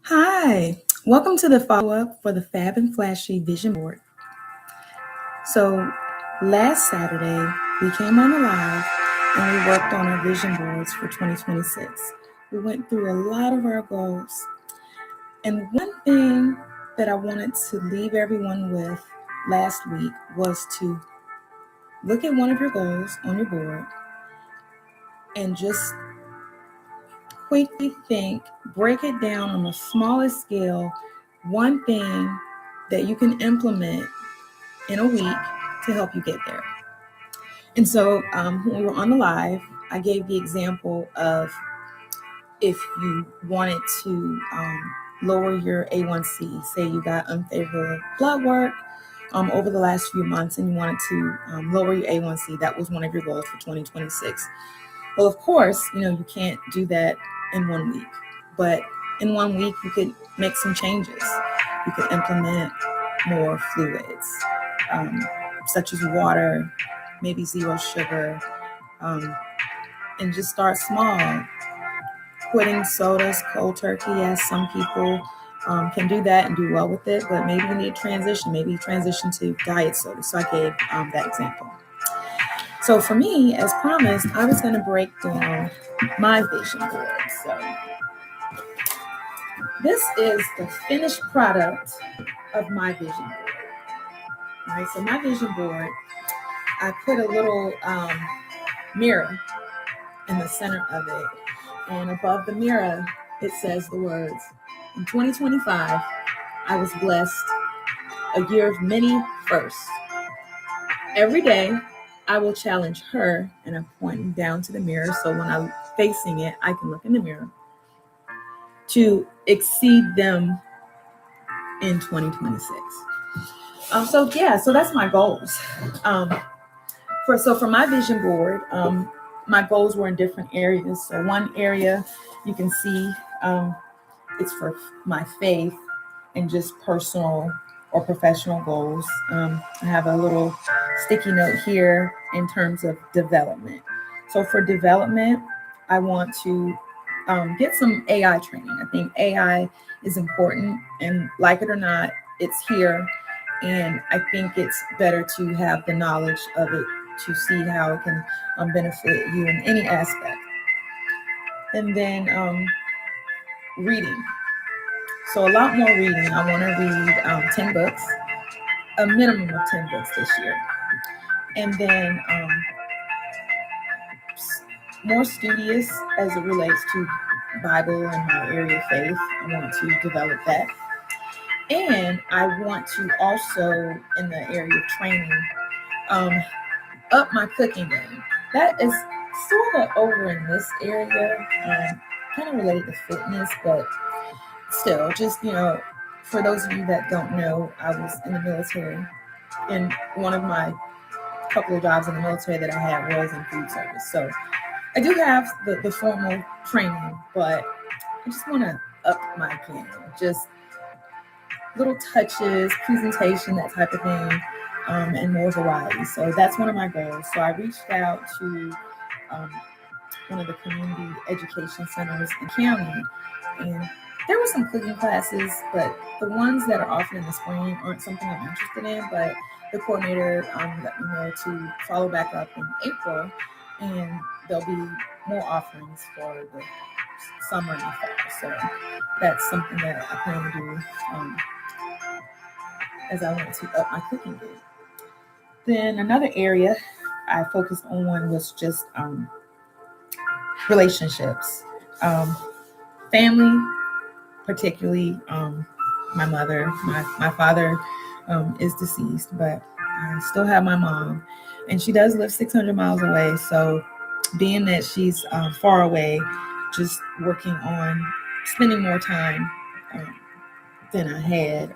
Hi, welcome to the follow-up for the Fab and Flashy Vision Board. So last Saturday, we came on the live and we worked on our vision boards for 2026. We went through a lot of our goals. And one thing that I wanted to leave everyone with last week was to look at one of your goals on your board and just quickly think, break it down on the smallest scale, one thing that you can implement in a week to help you get there. And so when we were on the live, I gave the example of if you wanted to lower your A1C, say you got unfavorable blood work over the last few months and you wanted to lower your A1C, that was one of your goals for 2026. Well, of course, you can't do that in 1 week, but in 1 week, you could make some changes. You could implement more fluids, such as water, maybe zero sugar, and just start small. Quitting sodas cold turkey, as some people can do that and do well with it, but maybe you need transition. Maybe you transition to diet soda. So I gave that example. So for me, as promised, I was going to break down my vision board. So this is the finished product of my vision board. All right, so my vision board, I put a little mirror in the center of it. And above the mirror, it says the words, in 2025, I was blessed, a year of many firsts. Every day, I will challenge her, and I'm pointing down to the mirror, so when I'm facing it, I can look in the mirror, to exceed them in 2026. So that's my goals. For my vision board, my goals were in different areas. So one area you can see, it's for my faith and just personal or professional goals. I have a little sticky note here in terms of development. So for development, I want to get some AI training. I think AI is important, and like it or not, it's here. And I think it's better to have the knowledge of it to see how it can benefit you in any aspect. And then reading. So a lot more reading. I want to read 10 books, a minimum of 10 books this year. And then more studious as it relates to Bible and my area of faith. I want to develop that. And I want to also, in the area of training, up my cooking game. That is sort of over in this area, kind of related to fitness, but still, just, for those of you that don't know, I was in the military, and one of my couple of jobs in the military that I had was in food service. So I do have the formal training, but I just want to up my game. Just little touches, presentation, that type of thing, and more variety. So that's one of my goals. So I reached out to one of the community education centers in the county, and there were some cooking classes, but the ones that are offered in the spring aren't something I'm interested in. But the coordinator let me know to follow back up in April, and there'll be more offerings for the summer and the fall. So that's something that I plan to do as I want to up my cooking game. Then another area I focused on was just relationships, family, particularly my mother. My father is deceased, but I still have my mom, and she does live 600 miles away. So being that she's far away, just working on spending more time than I had.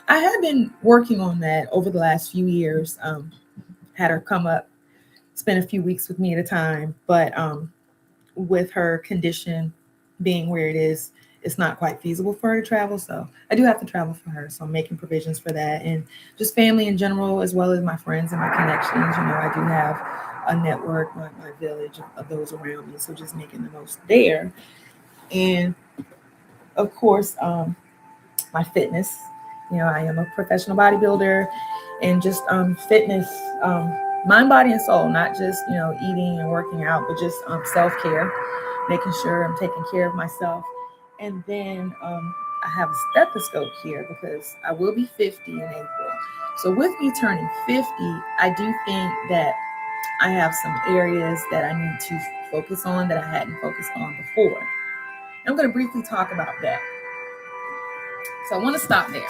I have been working on that over the last few years. Had her come up, spend a few weeks with me at a time, but with her condition being where it is, it's not quite feasible for her to travel. So I do have to travel for her. So I'm making provisions for that, and just family in general, as well as my friends and my connections. I do have a network, my village of those around me. So just making the most there. And of course, my fitness. I am a professional bodybuilder, and just fitness, mind, body, and soul. Not just eating and working out, but just self care, making sure I'm taking care of myself. And then I have a stethoscope here because I will be 50 in April. So with me turning 50, I do think that I have some areas that I need to focus on that I hadn't focused on before. I'm going to briefly talk about that. So I want to stop there.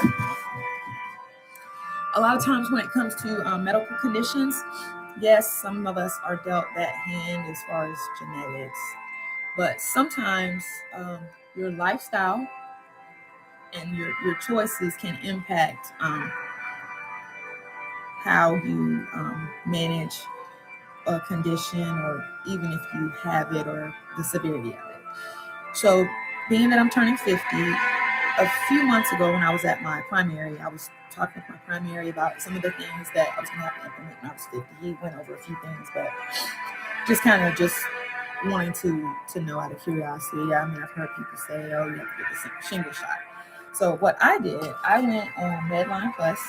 A lot of times when it comes to medical conditions, yes, some of us are dealt that hand as far as genetics, but sometimes your lifestyle and your choices can impact how you manage a condition, or even if you have it, or the severity of it. So being that I'm turning 50, a few months ago when I was at my primary, I was talking with my primary about some of the things that I was going to have to implement when I was 50. He went over a few things, but just kind of just wanting to know out of curiosity. I mean, I've heard people say, oh, you have to get the shingle shot. So what I did, I went on Medline Plus.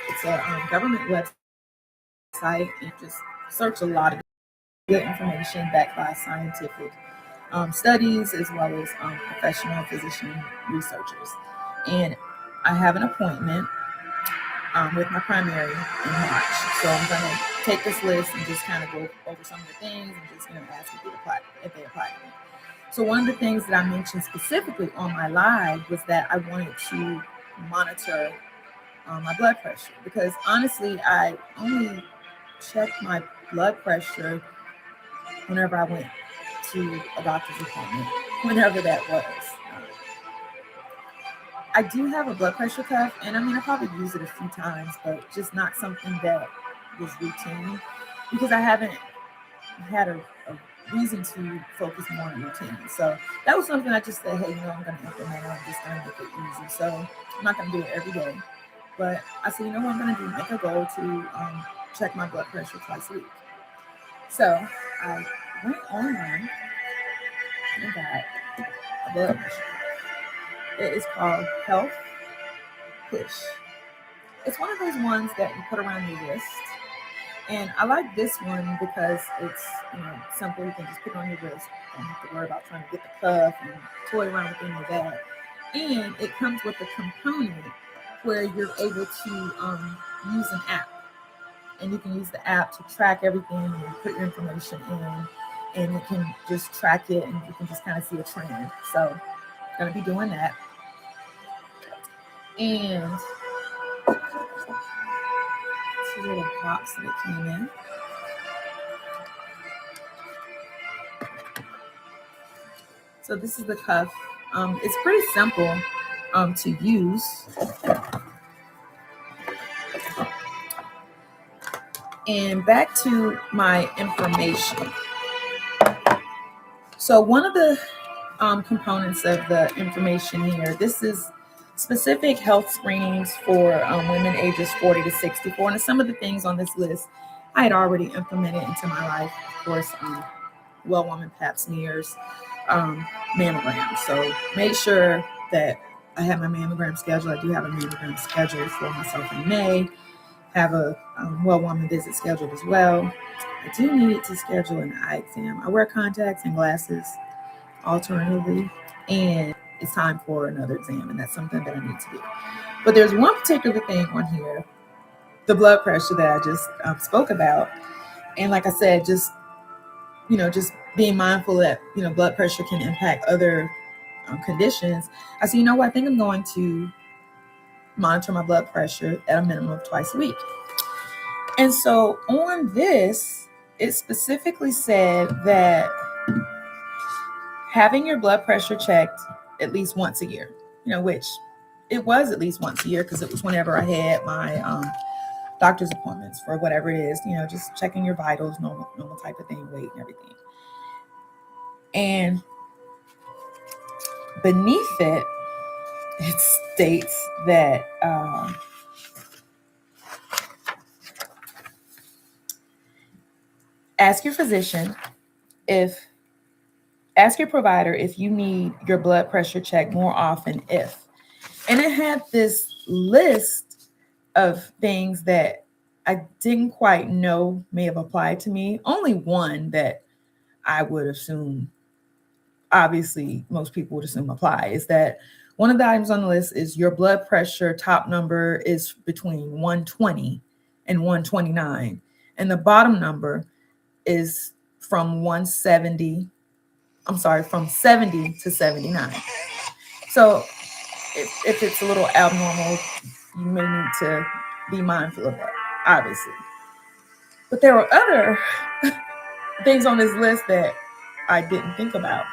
It's a government website, and just search a lot of good information backed by scientific studies, as well as professional physician researchers. And I have an appointment with my primary in March. So I'm going to take this list and just kind of go over some of the things and just ask if they apply to me. So one of the things that I mentioned specifically on my live was that I wanted to monitor my blood pressure, because honestly, I only checked my blood pressure whenever I went to a doctor's appointment, whenever that was. I do have a blood pressure cuff, and I mean, I probably used it a few times, but just not something that was routine, because I haven't had a reason to focus more on routine. So that was something I just said, hey, I'm going to implement it. I'm just going to make it easy. So I'm not going to do it every day. But I said, what I'm going to do? Make a goal to check my blood pressure twice a week. So I went online and got a blood pressure. It is called Health Push. It's one of those ones that you put around your wrist. And I like this one because it's simple. You can just put it on your wrist. You don't have to worry about trying to get the cuff and toy around with any of that. And it comes with a component where you're able to use an app. And you can use the app to track everything and put your information in. And it can just track it, and you can just kind of see a trend. So I'm going to be doing that. And this is a little box that it came in. So this is the cuff. It's pretty simple to use. And back to my information. So one of the components of the information here, this is specific health screenings for women ages 40 to 64. And some of the things on this list I had already implemented into my life. Of course, well woman pap smears, mammograms. So make sure that I have my mammogram schedule. I do have a mammogram schedule for myself in May. Have a well woman visit scheduled as well. I do need to schedule an eye exam. I wear contacts and glasses alternatively, and it's time for another exam, and that's something that I need to do. But there's one particular thing on here, the blood pressure that I just spoke about. And like I said, just being mindful that blood pressure can impact other conditions. I said, I think I'm going to monitor my blood pressure at a minimum of twice a week. And so on this, it specifically said that having your blood pressure checked at least once a year, which it was at least once a year, because it was whenever I had my doctor's appointments for whatever it is, just checking your vitals, normal type of thing, weight and everything. And beneath it states that ask your physician if Ask your provider if you need your blood pressure checked more often if. And it had this list of things that I didn't quite know may have applied to me. Only one that I would assume, obviously, most people would assume apply is that one of the items on the list is your blood pressure top number is between 120 and 129. And the bottom number is from 70 to 79. So if it's a little abnormal, you may need to be mindful of that, obviously. But there were other things on this list that I didn't think about.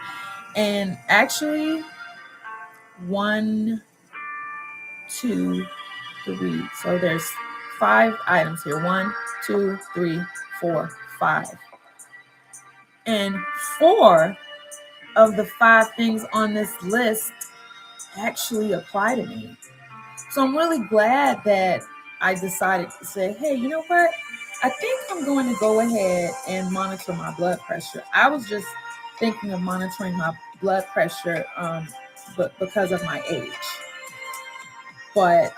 And actually, 1, 2, 3. So there's 5 items here. 1, 2, 3, 4, 5. And 4 of the 5 things on this list actually apply to me. So I'm really glad that I decided to say, hey, you know what? I think I'm going to go ahead and monitor my blood pressure. I was just thinking of monitoring my blood pressure but because of my age. But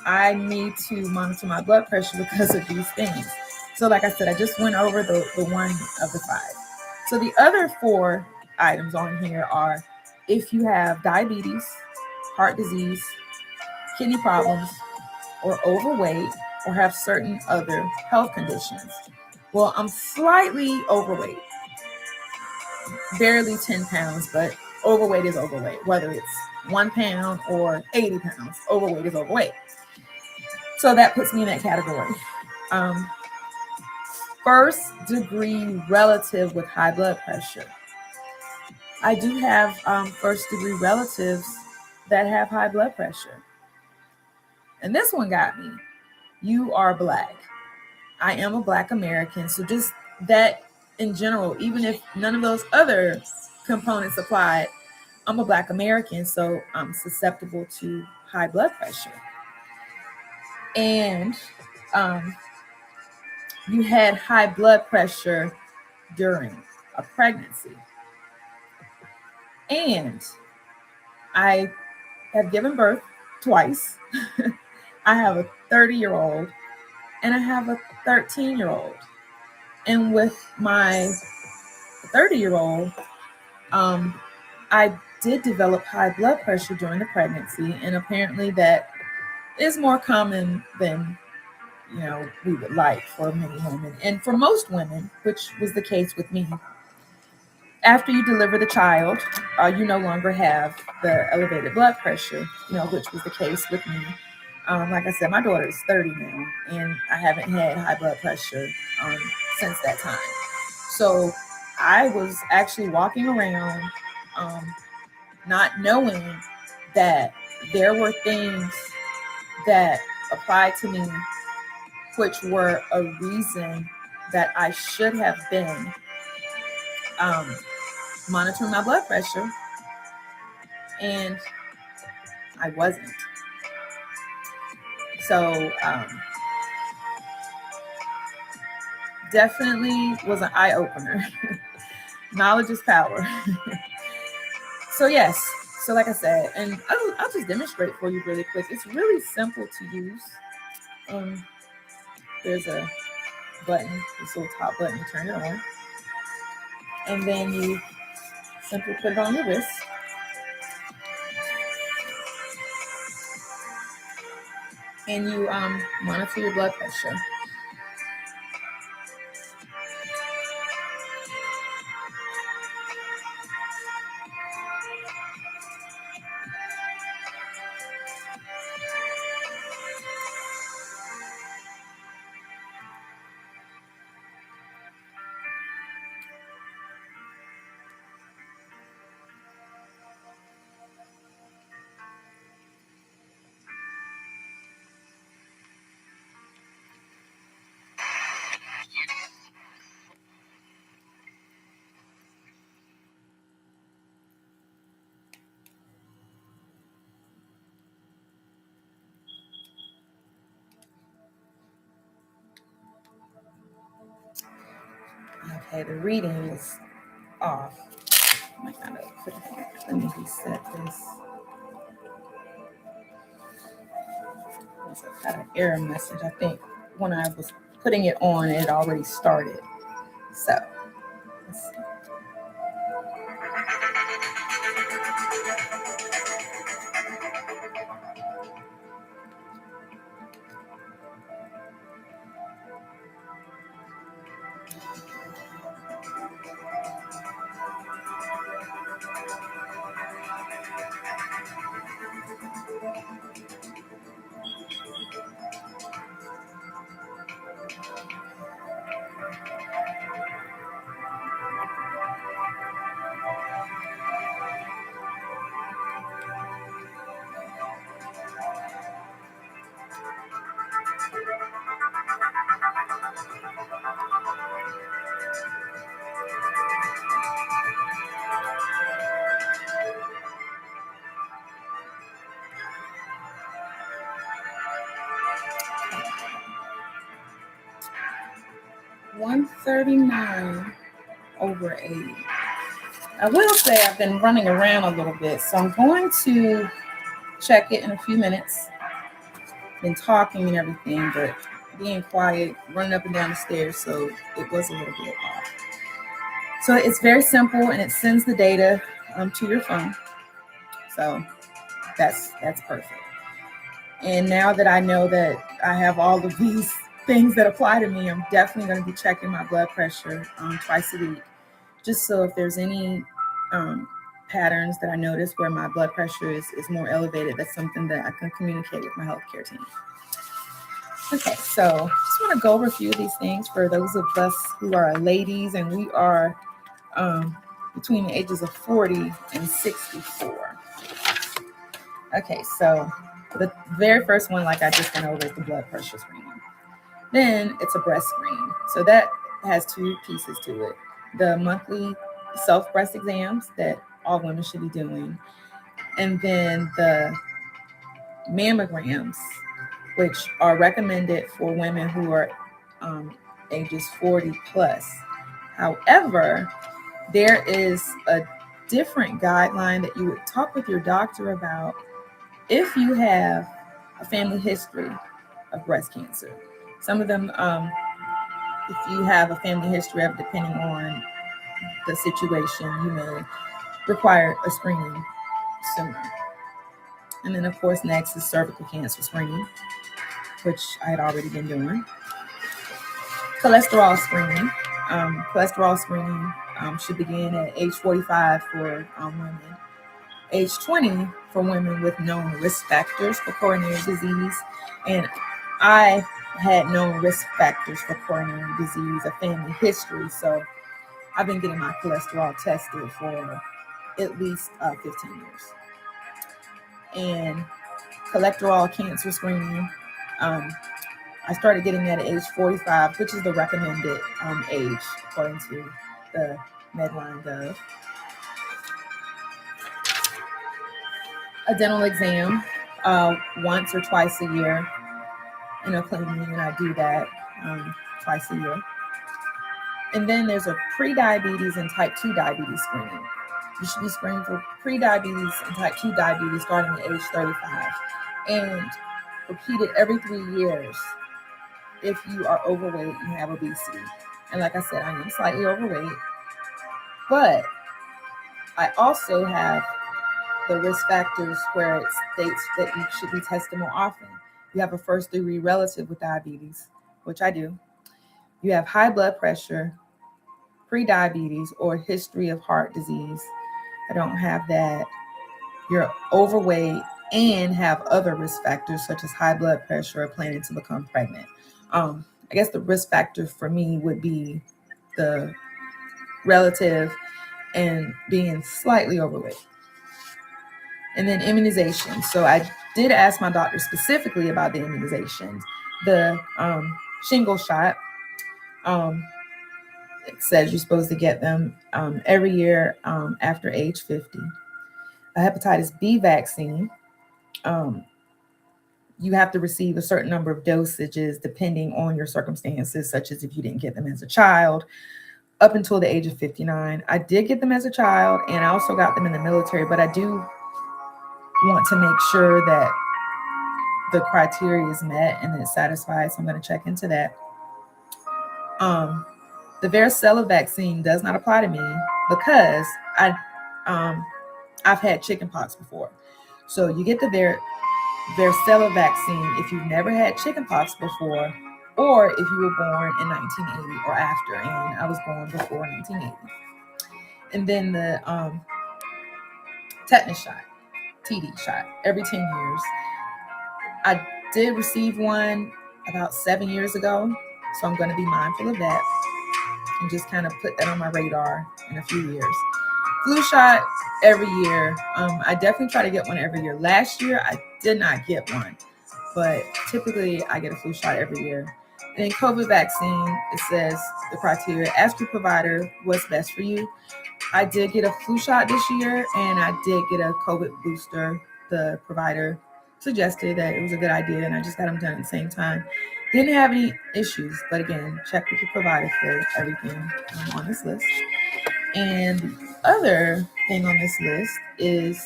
I need to monitor my blood pressure because of these things. So like I said, I just went over the one of the 5. So the other 4 items on here are if you have diabetes, heart disease, kidney problems, or overweight, or have certain other health conditions. Well, I'm slightly overweight, barely 10 pounds, but overweight is overweight. Whether it's 1 pound or 80 pounds, overweight is overweight. So that puts me in that category. First degree relative with high blood pressure. I do have first degree relatives that have high blood pressure. And this one got me. You are Black. I am a Black American. So just that in general, even if none of those other components apply, I'm a Black American, so I'm susceptible to high blood pressure. And you had high blood pressure during a pregnancy. And I have given birth twice. I have a 30-year-old and I have a 13-year-old. And with my 30-year-old, I did develop high blood pressure during the pregnancy, and apparently that is more common than we would like for many women, and for most women, which was the case with me. After you deliver the child, you no longer have the elevated blood pressure, which was the case with me. Like I said, my daughter is 30 now, and I haven't had high blood pressure since that time. So I was actually walking around not knowing that there were things that applied to me, which were a reason that I should have been monitoring my blood pressure, and I wasn't. So definitely was an eye-opener. Knowledge is power. So yes, so like I said, and I'll just demonstrate for you really quick. It's really simple to use. There's a button, this little top button, you turn it on, and then you simply put it on your wrist. And you monitor your blood pressure. Okay, the reading is off. I might not have put it on. Let me reset this. I got an error message. I think when I was putting it on, it already started. So, let's see. (139/8). I will say I've been running around a little bit, so I'm going to check it in a few minutes. Been talking and everything, but being quiet, running up and down the stairs, so it was a little bit off. So it's very simple, and it sends the data to your phone. So that's perfect. And now that I know that I have all of these things that apply to me, I'm definitely going to be checking my blood pressure twice a week, just so if there's any patterns that I notice where my blood pressure is more elevated, that's something that I can communicate with my healthcare team. Okay, so just want to go over a few of these things for those of us who are ladies, and we are between the ages of 40 and 64. Okay, so the very first one, like I just went over, is the blood pressure screening. Then it's a breast screen. So that has two pieces to it. The monthly self-breast exams that all women should be doing. And then the mammograms, which are recommended for women who are ages 40 plus. However, there is a different guideline that you would talk with your doctor about if you have a family history of breast cancer. Some of them, if you have a family history of, depending on the situation, you may require a screening sooner. And then, of course, next is cervical cancer screening, which I had already been doing. Cholesterol screening. Cholesterol screening should begin at age 45 for women, age 20 for women with known risk factors for coronary disease. And I had known risk factors for coronary disease, a family history. So I've been getting my cholesterol tested for at least 15 years. And cholesterol cancer screening, I started getting that at age 45, which is the recommended age according to the Medline.gov. A dental exam once or twice a year in a clinic, and I do that twice a year. And then there's a pre-diabetes and type 2 diabetes screening. You should be screened for pre-diabetes and type 2 diabetes starting at age 35 and repeated every 3 years if you are overweight and have obesity. And like I said, I am slightly overweight, but I also have the risk factors where it states that you should be tested more often. You have a first degree relative with diabetes, which I do. You have high blood pressure, pre-diabetes, or history of heart disease. I don't have that. You're overweight and have other risk factors such as high blood pressure or planning to become pregnant. I guess the risk factor for me would be the relative and being slightly overweight. And then immunization. So I did ask my doctor specifically about the immunizations. The shingle shot, it says you're supposed to get them every year after age 50. A hepatitis B vaccine, you have to receive a certain number of dosages depending on your circumstances, such as if you didn't get them as a child, up until the age of 59. I did get them as a child, and I also got them in the military, but I do want to make sure that the criteria is met and it's satisfied, so I'm going to check into that. The varicella vaccine does not apply to me because I've had chickenpox before. So you get the varicella vaccine if you've never had chickenpox before, or if you were born in 1980 or after, and I was born before 1980. And then the tetanus shot, TD shot, every 10 years. I did receive one about 7 years ago, so I'm going to be mindful of that and just kind of put that on my radar in a few years. Flu shot every year. I definitely try to get one every year. Last year, I did not get one, but typically I get a flu shot every year. And then COVID vaccine, it says the criteria, ask your provider what's best for you. I did get a flu shot this year, and I did get a COVID booster. The provider suggested that it was a good idea, and I just got them done at the same time. Didn't have any issues, but again, check with your provider for everything on this list. And the other thing on this list is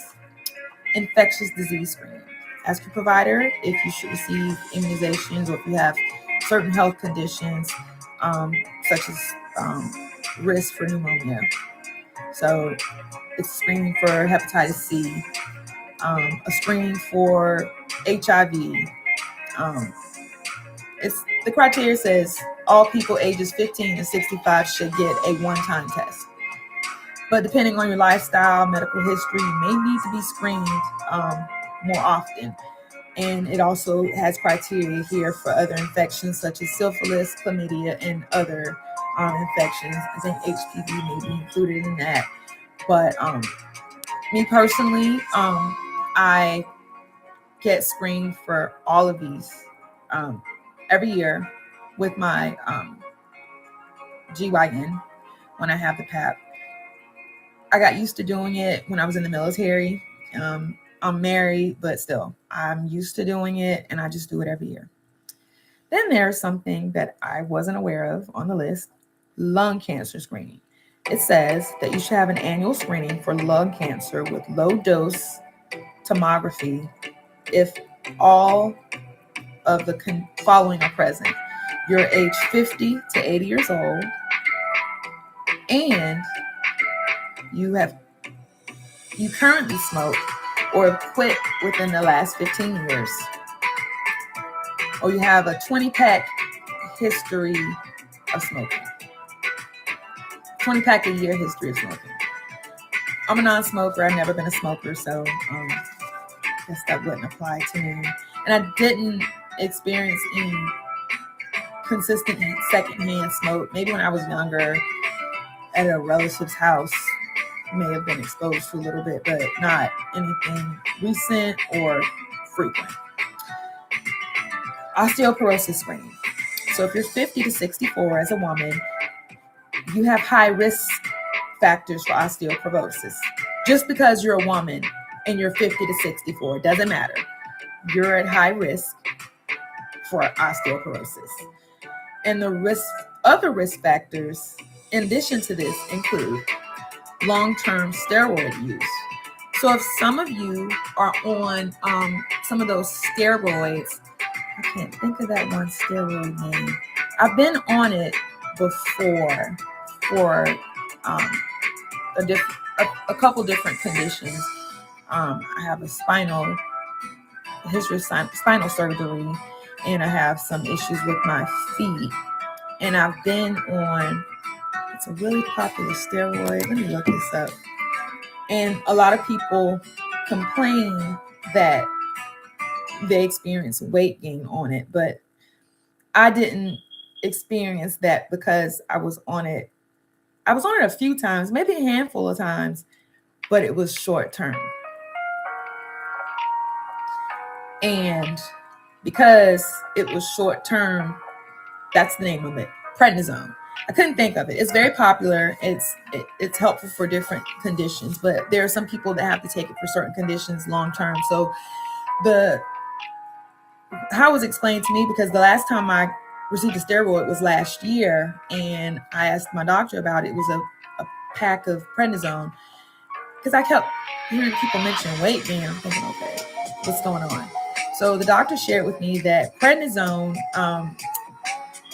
infectious disease screening. Ask your provider if you should receive immunizations or if you have certain health conditions, such as risk for pneumonia. So it's screening for hepatitis C, a screening for HIV. The criteria says all people ages 15 to 65 should get a one-time test. But depending on your lifestyle, medical history, you may need to be screened more often. And it also has criteria here for other infections such as syphilis, chlamydia, and other infections. I think HPV may be included in that. But me personally, I get screened for all of these every year with my GYN when I have the PAP. I got used to doing it when I was in the military. I'm married, but still, I'm used to doing it, and I just do it every year. Then there's something that I wasn't aware of on the list, lung cancer screening. It says that you should have an annual screening for lung cancer with low-dose tomography if all of the following are present. You're age 50 to 80 years old, and you currently smoke or have quit within the last 15 years, or you have a 20-pack history of smoking. 20-pack a year history of smoking. I'm a non-smoker. I've never been a smoker, so I guess that wouldn't apply to me. And I didn't experience any consistent secondhand smoke. Maybe when I was younger at a relative's house, may have been exposed to a little bit, but not anything recent or frequent. Osteoporosis screening. So if you're 50 to 64 as a woman, you have high risk factors for osteoporosis. Just because you're a woman and you're 50 to 64, it doesn't matter. You're at high risk for osteoporosis. And the other risk factors in addition to this include long-term steroid use. So if some of you are on some of those steroids, I can't think of that one steroid name. I've been on it before for a couple different conditions. I have a history of spinal surgery, and I have some issues with my feet. And I've been on, it's a really popular steroid. Let me look this up. And a lot of people complain that they experience weight gain on it, but I didn't experience that because I was on it. I was on it a few times, maybe a handful of times, but it was short term. And because it was short term, that's the name of it, prednisone. I couldn't think of it. It's very popular. It's helpful for different conditions, but there are some people that have to take it for certain conditions long term. So how it was explained to me, because the last time I received a steroid was last year, and I asked my doctor about it. It was a pack of prednisone, because I kept hearing people mention weight gain. I'm thinking, okay, what's going on? So the doctor shared with me that prednisone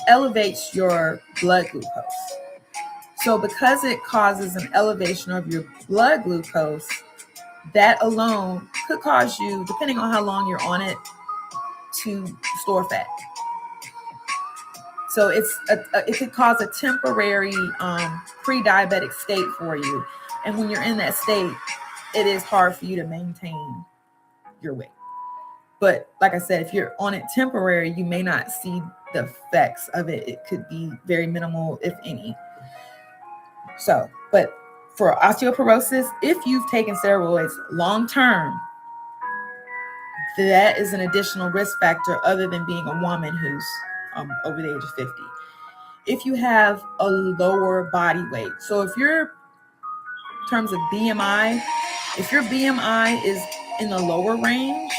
elevates your blood glucose. So because it causes an elevation of your blood glucose, that alone could cause you, depending on how long you're on it, to store fat. So it could cause a temporary pre-diabetic state for you. And when you're in that state, it is hard for you to maintain your weight. But like I said, if you're on it temporary, you may not see the effects of it. It could be very minimal, if any. So, but for osteoporosis, if you've taken steroids long term, that is an additional risk factor other than being a woman who's over the age of 50. If you have a lower body weight, so if you're, in terms of BMI, if your BMI is in the lower range,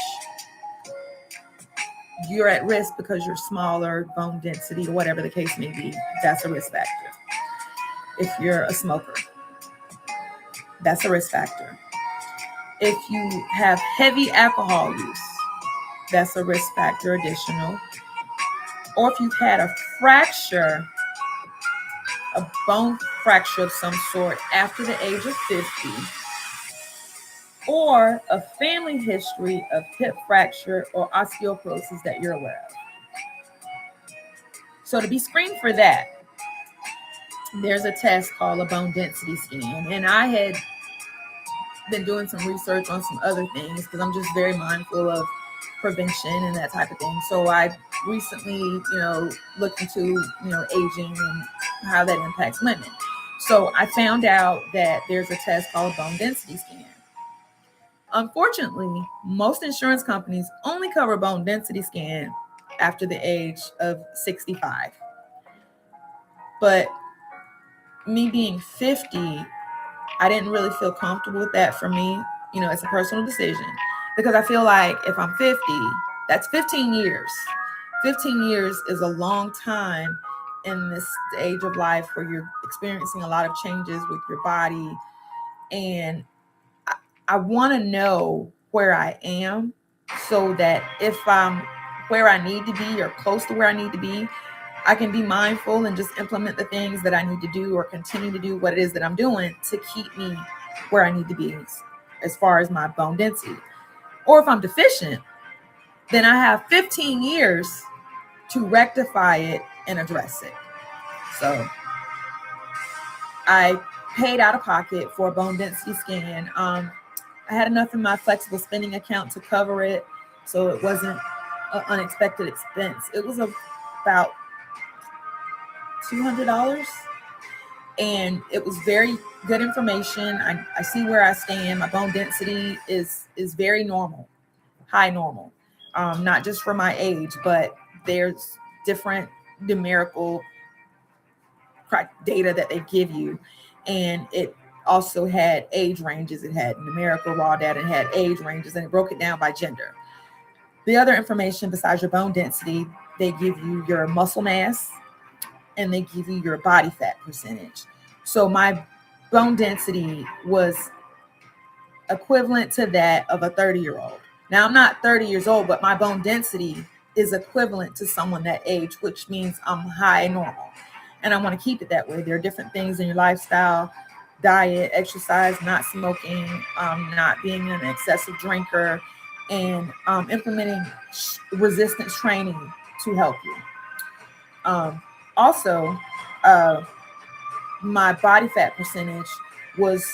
you're at risk because you're smaller, bone density, or whatever the case may be. That's a risk factor. If you're a smoker, that's a risk factor. If you have heavy alcohol use, that's a risk factor additional. Or if you've had a fracture, a bone fracture of some sort after the age of 50, or a family history of hip fracture or osteoporosis that you're aware of. So to be screened for that, there's a test called a bone density scan. And I had been doing some research on some other things because I'm just very mindful of prevention and that type of thing. So I recently, looked into, aging and how that impacts women. So I found out that there's a test called a bone density scan. Unfortunately, most insurance companies only cover bone density scan after the age of 65. But me being 50, I didn't really feel comfortable with that for me. It's a personal decision, because I feel like if I'm 50, that's 15 years. 15 years is a long time in this age of life where you're experiencing a lot of changes with your body. And I want to know where I am, so that if I'm where I need to be or close to where I need to be, I can be mindful and just implement the things that I need to do or continue to do what it is that I'm doing to keep me where I need to be as far as my bone density. Or if I'm deficient, then I have 15 years to rectify it and address it. So I paid out of pocket for a bone density scan. I had enough in my flexible spending account to cover it, so it wasn't an unexpected expense. It was about $200, and it was very good information. I see where I stand. My bone density is very normal, high normal, not just for my age, but there's different numerical data that they give you, and it also had age ranges. It had numerical raw data, and had age ranges, and it broke it down by gender. The other information besides your bone density, they give you your muscle mass, and they give you your body fat percentage. So my bone density was equivalent to that of a 30-year-old. Now, I'm not 30 years old, but my bone density is equivalent to someone that age, which means I'm high normal. And I want to keep it that way. There are different things in your lifestyle, diet, exercise, not smoking, not being an excessive drinker, and implementing resistance training to help you. Also, my body fat percentage was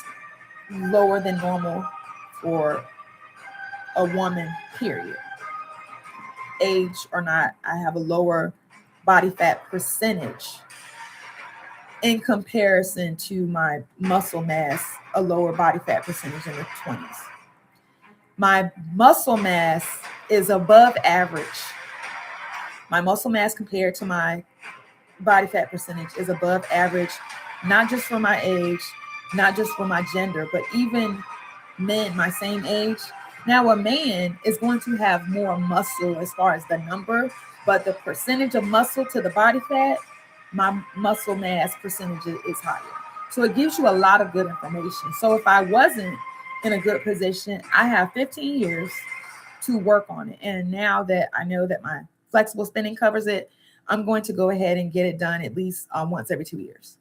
lower than normal for a woman, period. Age or not, I have a lower body fat percentage in comparison to my muscle mass, a lower body fat percentage in the 20s. My muscle mass is above average. My muscle mass compared to my body fat percentage is above average, not just for my age, not just for my gender, but even men my same age, Now, a man is going to have more muscle as far as the number, but the percentage of muscle to the body fat, my muscle mass percentage is higher. So it gives you a lot of good information. So if I wasn't in a good position, I have 15 years to work on it. And now that I know that my flexible spending covers it, I'm going to go ahead and get it done at least once every 2 years.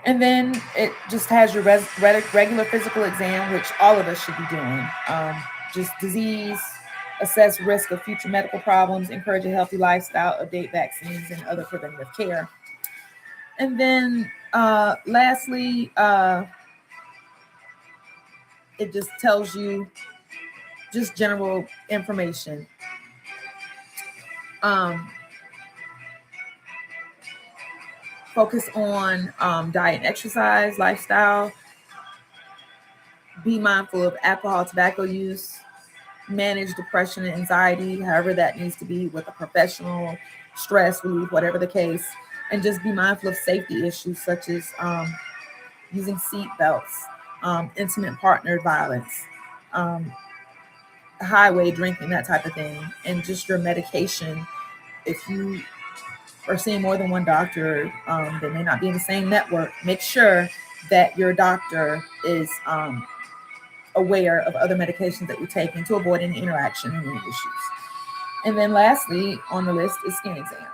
And then it just has your regular physical exam, which all of us should be doing. Just disease, assess risk of future medical problems, encourage a healthy lifestyle, update vaccines, and other preventative care. And then lastly, it just tells you just general information. Focus on diet and exercise, lifestyle. Be mindful of alcohol, tobacco use. Manage depression and anxiety, however that needs to be, with a professional, stress relief, whatever the case. And just be mindful of safety issues such as using seat belts, intimate partner violence, highway drinking, that type of thing. And just your medication. If you are seeing more than one doctor, they may not be in the same network. Make sure that your doctor is aware of other medications that you're taking to avoid any interaction and any issues. And then lastly on the list is skin exam.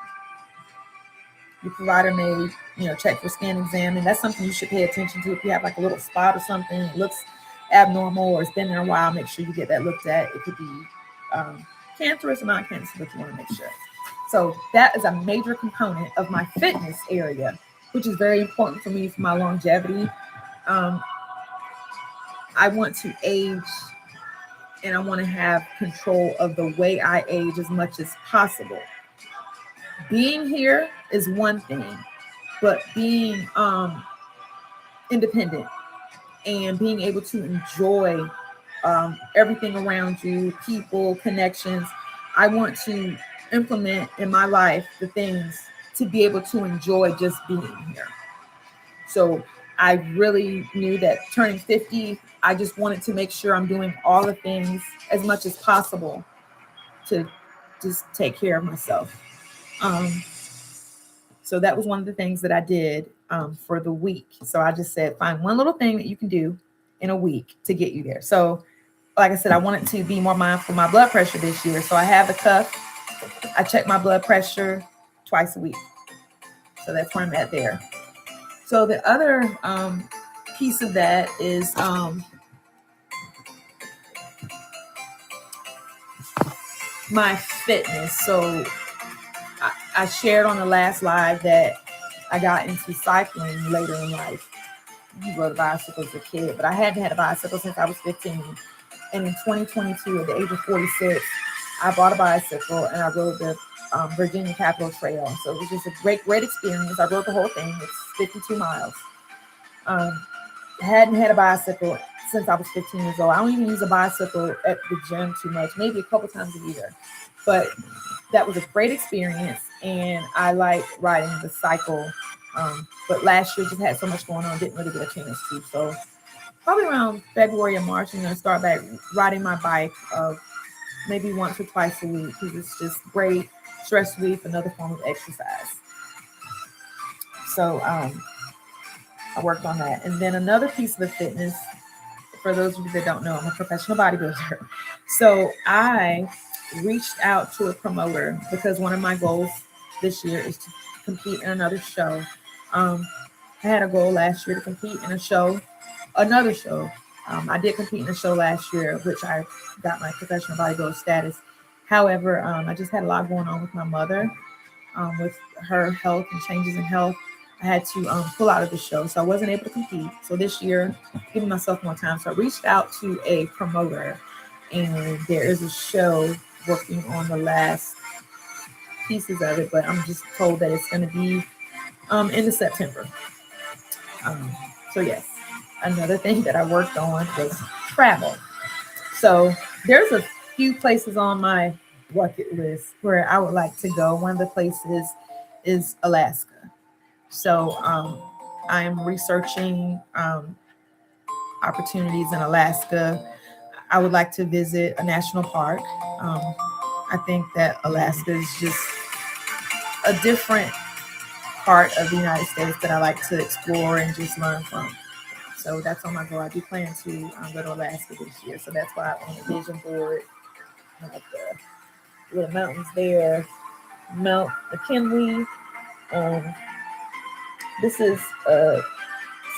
Your provider may, check for skin exam, and that's something you should pay attention to. If you have like a little spot or something, it looks abnormal or it's been there a while, make sure you get that looked at. It could be cancerous or non-cancerous, but you want to make sure. So that is a major component of my fitness area, which is very important for me for my longevity. I want to age and I want to have control of the way I age as much as possible. Being here is one thing, but being independent and being able to enjoy everything around you, people, connections. I want to implement in my life the things to be able to enjoy just being here. So I really knew that turning 50, I just wanted to make sure I'm doing all the things as much as possible to just take care of myself. So that was one of the things that I did for the week. So I just said, find one little thing that you can do in a week to get you there. So like I said, I wanted to be more mindful of my blood pressure this year. So I have the cuff. I check my blood pressure twice a week. So that's where I'm at there. So the other piece of that is my fitness. So I shared on the last live that I got into cycling later in life. You rode a bicycle as a kid, but I hadn't had a bicycle since I was 15. And in 2022, at the age of 46, I bought a bicycle and I rode the Virginia Capitol Trail. So it was just a great experience. I rode the whole thing. It's 52 miles. Hadn't had a bicycle since I was 15 years old. I don't even use a bicycle at the gym too much, maybe a couple times a year. But that was a great experience, and I like riding the cycle. But last year just had so much going on, didn't really get a chance to. So probably around February or March, I'm going to start back riding my bike maybe once or twice a week, because it's just great stress relief, another form of exercise. So I worked on that. And then another piece of the fitness, for those of you that don't know, I'm a professional bodybuilder. So I reached out to a promoter because one of my goals this year is to compete in another show. I had a goal last year to compete in another show. I did compete in a show last year, which I got my professional bodybuilder status. However, I just had a lot going on with my mother, with her health and changes in health. I had to pull out of the show, so I wasn't able to compete. So this year, giving myself more time. So I reached out to a promoter, and there is a show working on the last pieces of it, but I'm just told that it's going to be into September. So yes, another thing that I worked on was travel. So there's a few places on my bucket list where I would like to go. One of the places is Alaska. So I'm researching opportunities in Alaska. I would like to visit a national park. I think that Alaska is just a different part of the United States that I like to explore and just learn from. So that's on my goal. I do plan to go to Alaska this year. So that's why on the vision board, I have the little mountains there, Mount McKinley. Um, this is a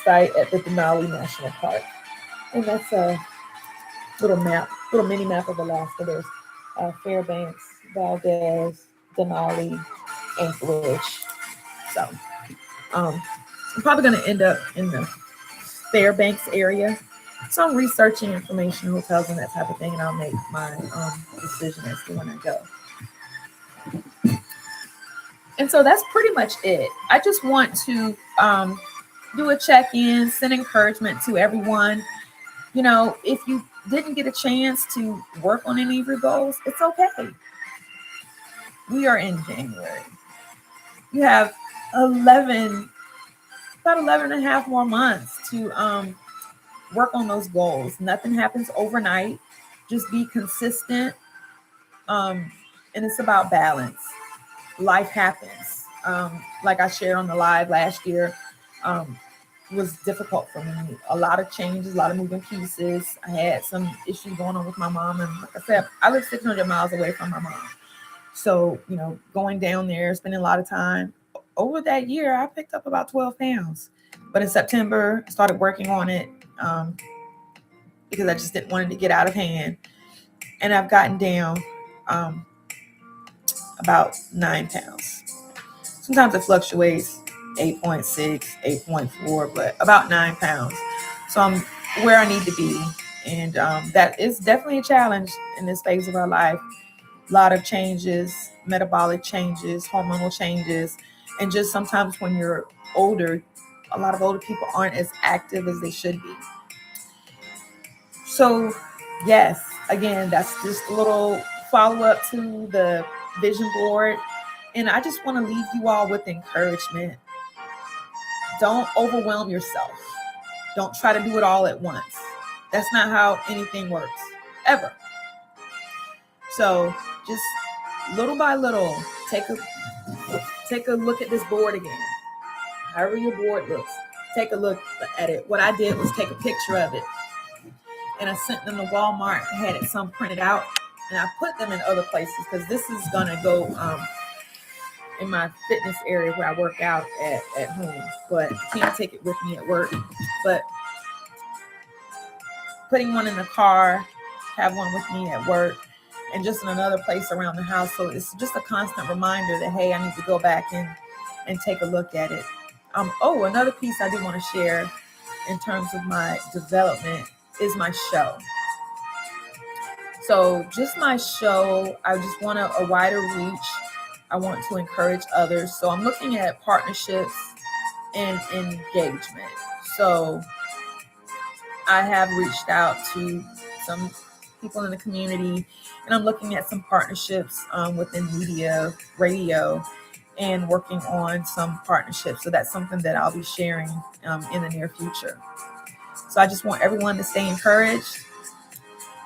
site at the Denali National Park. And that's a little mini map of Alaska. There's Fairbanks, Valdez, Denali, Anchorage. So I'm probably going to end up in the Fairbanks area. So I'm researching information, hotels, and that type of thing, and I'll make my decision as to when I go. And so that's pretty much it. I just want to do a check-in, send encouragement to everyone. You know, if you didn't get a chance to work on any of your goals, it's okay. We are in January. You have about 11 and a half more months to work on those goals. Nothing happens overnight. Just be consistent. And it's about balance. Life happens. Like I shared on the live last year, was difficult for me. A lot of changes, a lot of moving pieces. I had some issues going on with my mom. And like I said, I live 600 miles away from my mom. So, you know, going down there, spending a lot of time. Over that year, I picked up about 12 pounds. But in September, I started working on it because I just didn't want it to get out of hand. And I've gotten down about 9 pounds. Sometimes it fluctuates, 8.6, 8.4, but about 9 pounds. So I'm where I need to be. And that is definitely a challenge in this phase of our life. A lot of changes, metabolic changes, hormonal changes. And just sometimes when you're older, a lot of older people aren't as active as they should be. So, yes, again, that's just a little follow-up to the vision board. And I just want to leave you all with encouragement. Don't overwhelm yourself. Don't try to do it all at once. That's not how anything works, ever. So just little by little, take a look at this board again. However your board looks, take a look at it. What I did was take a picture of it, and I sent them to Walmart. I had it some printed out, and I put them in other places because this is gonna go in my fitness area where I work out at home, but I can't take it with me at work. But putting one in the car, have one with me at work, and just in another place around the house. So it's just a constant reminder that, hey, I need to go back and take a look at it. Another piece I do want to share in terms of my development is my show. So just my show, I just want a wider reach. I want to encourage others. So I'm looking at partnerships and engagement. So I have reached out to some people in the community, and I'm looking at some partnerships within media, radio, and working on some partnerships. So that's something that I'll be sharing in the near future. So I just want everyone to stay encouraged.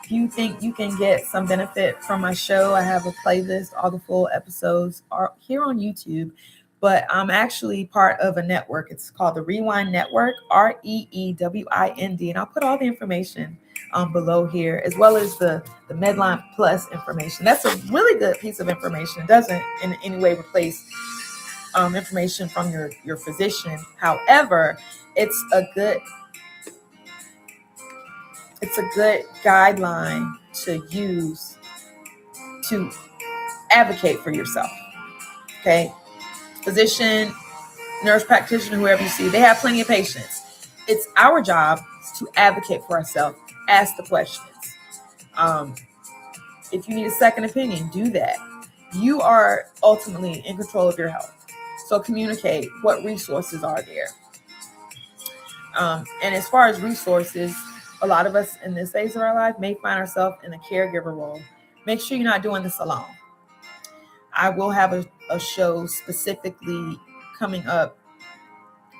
If you think you can get some benefit from my show, I have a playlist. All the full episodes are here on YouTube, but I'm actually part of a network. It's called the Rewind Network, REEWIND, and I'll put all the information below here, as well as the Medline Plus information. That's a really good piece of information. It doesn't in any way replace information from your physician. However, it's a good guideline to use to advocate for yourself. Okay, physician, nurse practitioner, whoever you see, they have plenty of patients. It's our job to advocate for ourselves. Ask the questions. If you need a second opinion, do that. You are ultimately in control of your health. So communicate. What resources are there? And as far as resources, a lot of us in this phase of our life may find ourselves in a caregiver role. Make sure you're not doing this alone. I will have a show specifically coming up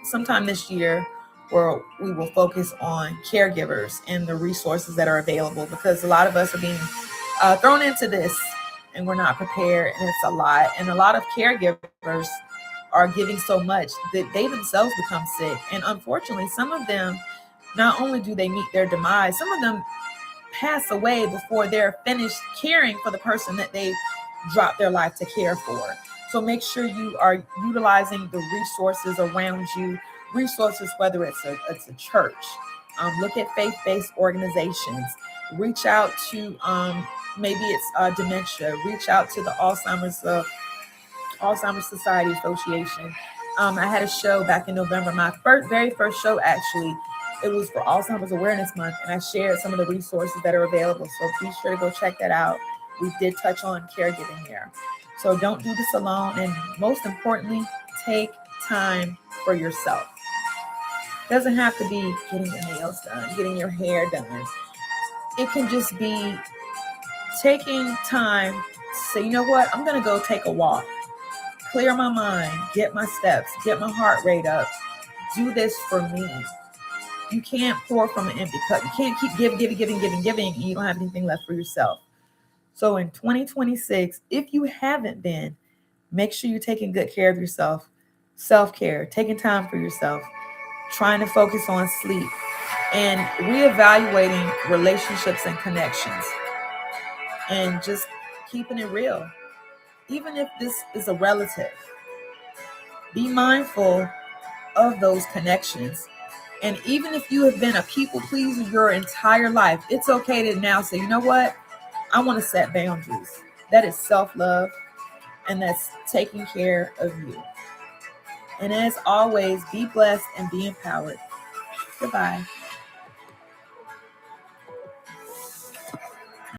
sometime this year where we will focus on caregivers and the resources that are available, because a lot of us are being thrown into this and we're not prepared, and it's a lot. And a lot of caregivers are giving so much that they themselves become sick. And unfortunately, some of them, not only do they meet their demise, some of them pass away before they're finished caring for the person that they dropped their life to care for. So make sure you are utilizing the resources around you, resources, whether it's a church. Look at faith-based organizations. Reach out to, maybe it's dementia. Reach out to the Alzheimer's Society Association. I had a show back in November, my very first show actually. It was for Alzheimer's Awareness Month, and I shared some of the resources that are available. So be sure to go check that out. We did touch on caregiving there. So don't do this alone, and most importantly, take time for yourself. It doesn't have to be getting your nails done, getting your hair done. It can just be taking time to say, you know what, I'm going to go take a walk, clear my mind, get my steps, get my heart rate up, do this for me. You can't pour from an empty cup. You can't keep giving, and you don't have anything left for yourself. So in 2026, if you haven't been, make sure you're taking good care of yourself. Self-care, taking time for yourself, trying to focus on sleep, and reevaluating relationships and connections, and just keeping it real. Even if this is a relative, be mindful of those connections. And even if you have been a people pleaser your entire life, it's okay to now say, you know what? I want to set boundaries. That is self-love, and that's taking care of you. And as always, be blessed and be empowered. Goodbye.